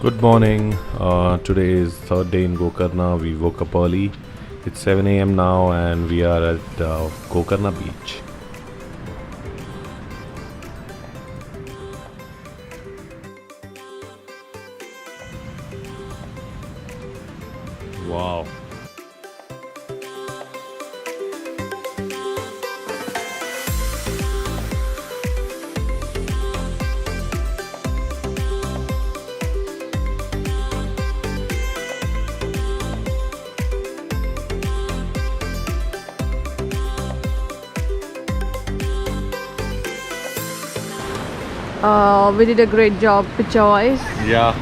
Good morning. Today is third day in Gokarna. We woke up early. It's 7 a.m. now, and we are at Gokarna Beach. Wow. We did a great job picture-wise, Yeah.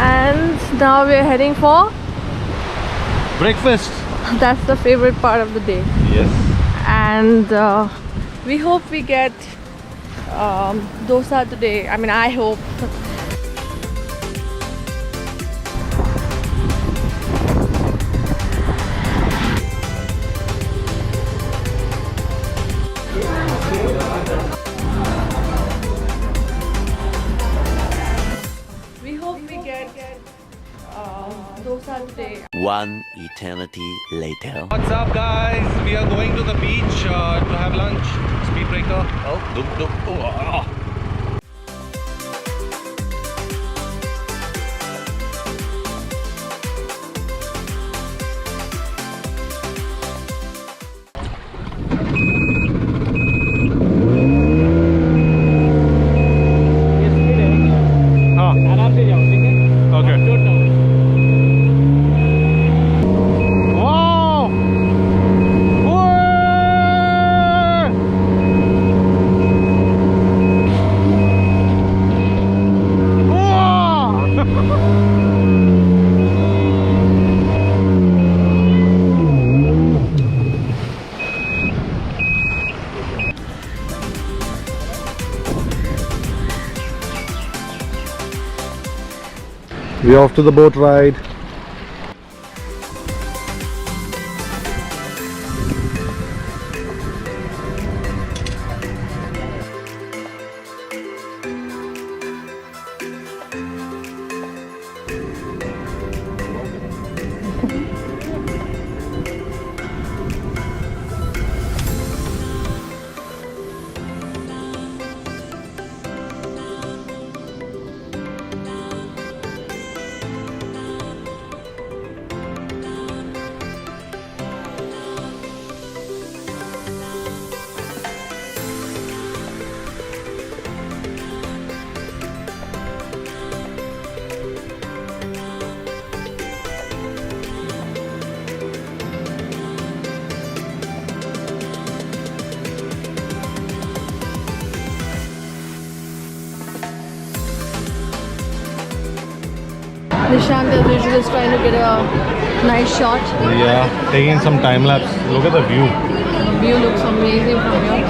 and now we're heading for Breakfast. that's the favorite part of the day, Yes. and we hope we get dosa today. I mean, I hope. We hope we get dosa today. One eternity later. What's up, guys? We are going to the beach to have lunch. Speed breaker. Oh, look. Oh. आराम से जाओ, ठीक है? Okay. चोट ना हो। Wow! We're off to the boat ride. Nishant as usual is trying to get a nice shot. Yeah, taking some time lapse. Look at the view. The view looks amazing from here.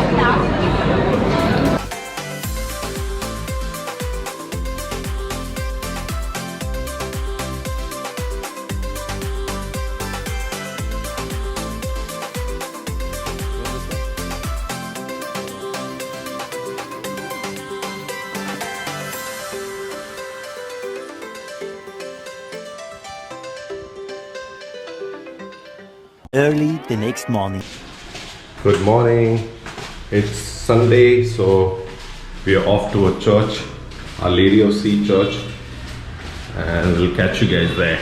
Early the next morning. Good morning. It's Sunday, so we are off to a church, Our Lady of Sea Church, and we'll catch you guys there.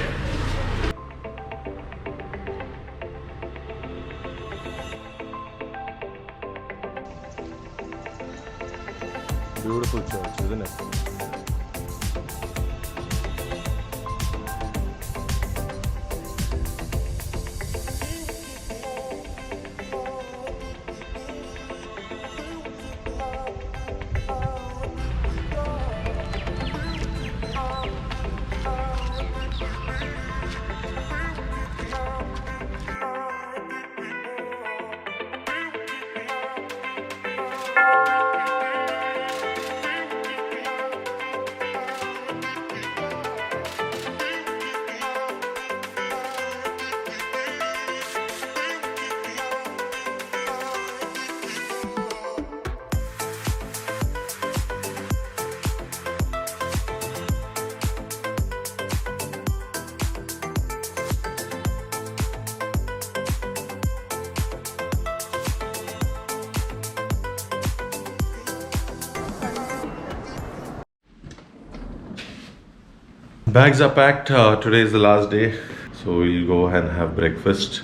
Beautiful church, isn't it? Bags are packed. Today is the last day, so we'll go and have breakfast,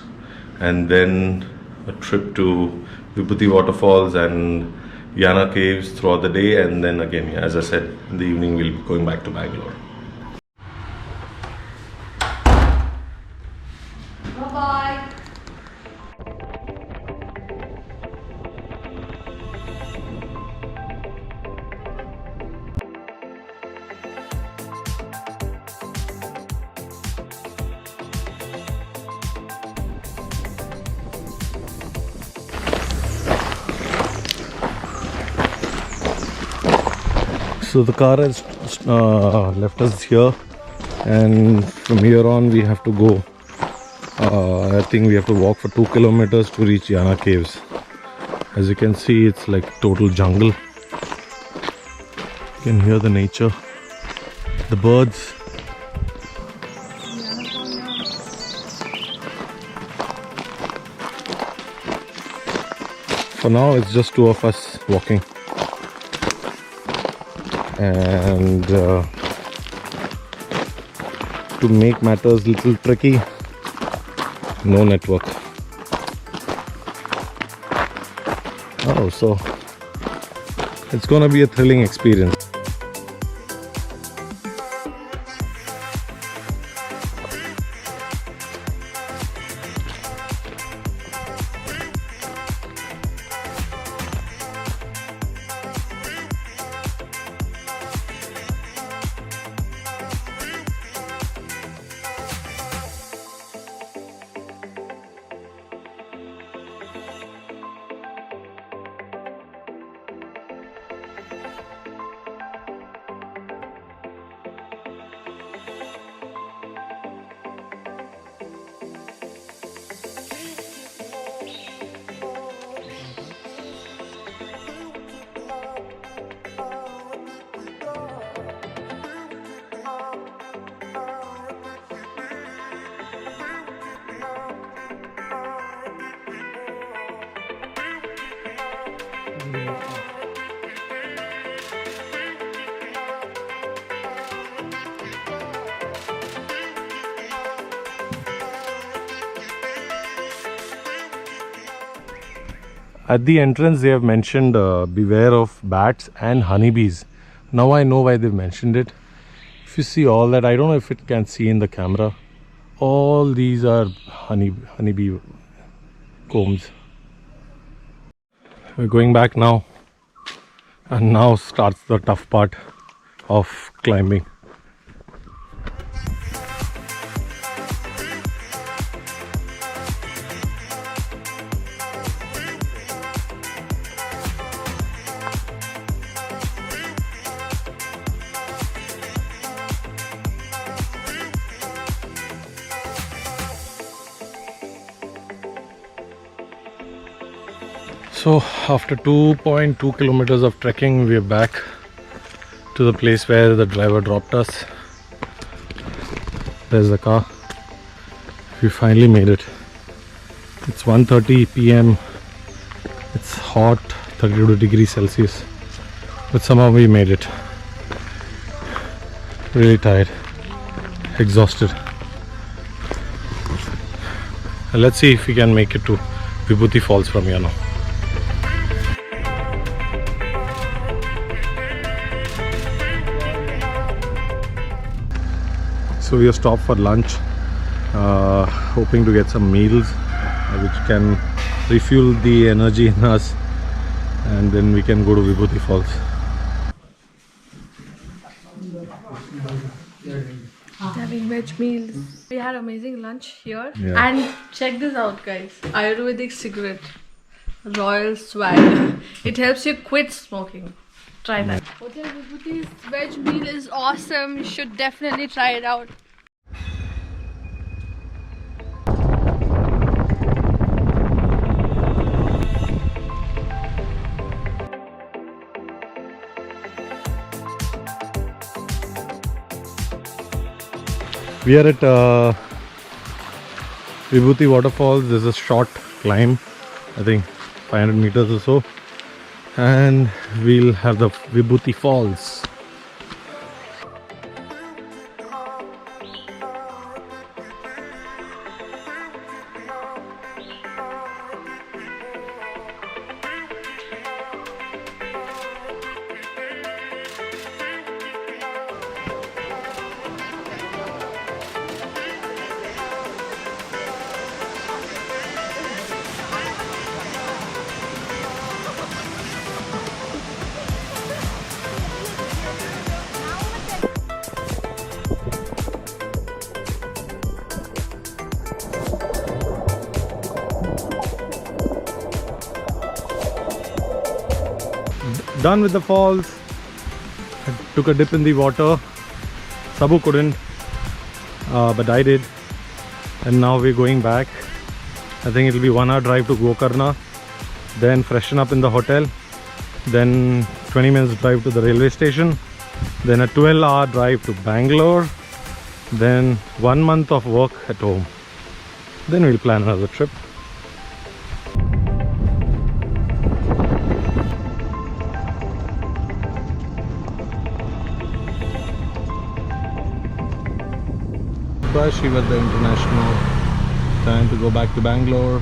and then a trip to Vibhuthi waterfalls and Yana caves throughout the day, and then again, as I said, in the evening we'll be going back to Bangalore. Bye-bye. So the car has left us here, and from here on we have to go. I think we have to walk for 2 kilometers to reach Yana caves. As you can see, it's like total jungle. You can hear the nature, the birds. For now, it's just two of us walking. And to make matters little tricky, no network. Oh, so it's gonna be a thrilling experience. At the entrance they have mentioned beware of bats and honeybees. Now I know why they've mentioned it. If you see all that, I don't know if it can see in the camera, all these are honeybee combs. We're going back now, and now starts the tough part of climbing. So after 2.2 kilometers of trekking, we are back to the place where the driver dropped us. There's the car. We finally made it. It's 1:30 p.m. It's hot, 32 degrees Celsius, but somehow we made it. Really tired, exhausted. And let's see if we can make it to Vibhuthi Falls from here now. So we have stopped for lunch, hoping to get some meals which can refuel the energy in us, and then we can go to Vibhuthi Falls. Having veg meals. We had amazing lunch here. Yeah. And check this out, guys. Ayurvedic cigarette. Royal Swag. It helps you quit smoking. Try that. Hotel Vibhuthi's veg meal is awesome. You should definitely try it out. We are at Vibhuthi waterfalls. There's a short climb, I think 500 meters or so, and we'll have the Vibhuthi Falls. done with the falls. I took a dip in the water. Sabu couldn't, but I did. And now we're going back. I think it'll be 1 hour drive to Gokarna, then freshen up in the hotel, then 20 minutes drive to the railway station, then a 12-hour drive to Bangalore, then 1 month of work at home. Then we'll plan another trip. Bye Shivaratri International. Time to go back to Bangalore.